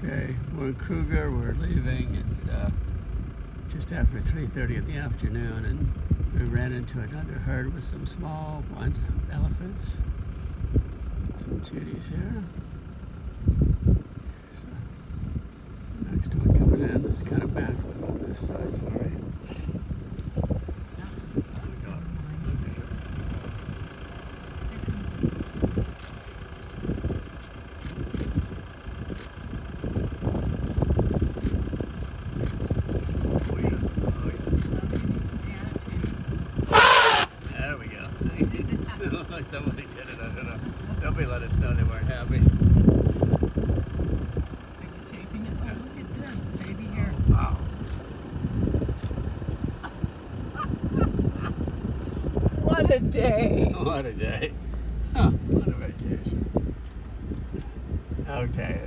Okay, we're in Kruger. We're leaving. It's just after 3:30 in the afternoon, and we ran into another herd with some small ones, elephants. Some cuties here. There's the next one coming in. This is kind of backward on this side, sorry. Somebody did it, I don't know. Nobody let us know they weren't happy. Are you taping it? Oh, look at this, baby here. Wow. What a day. What a day. Huh, what a vacation. Okay.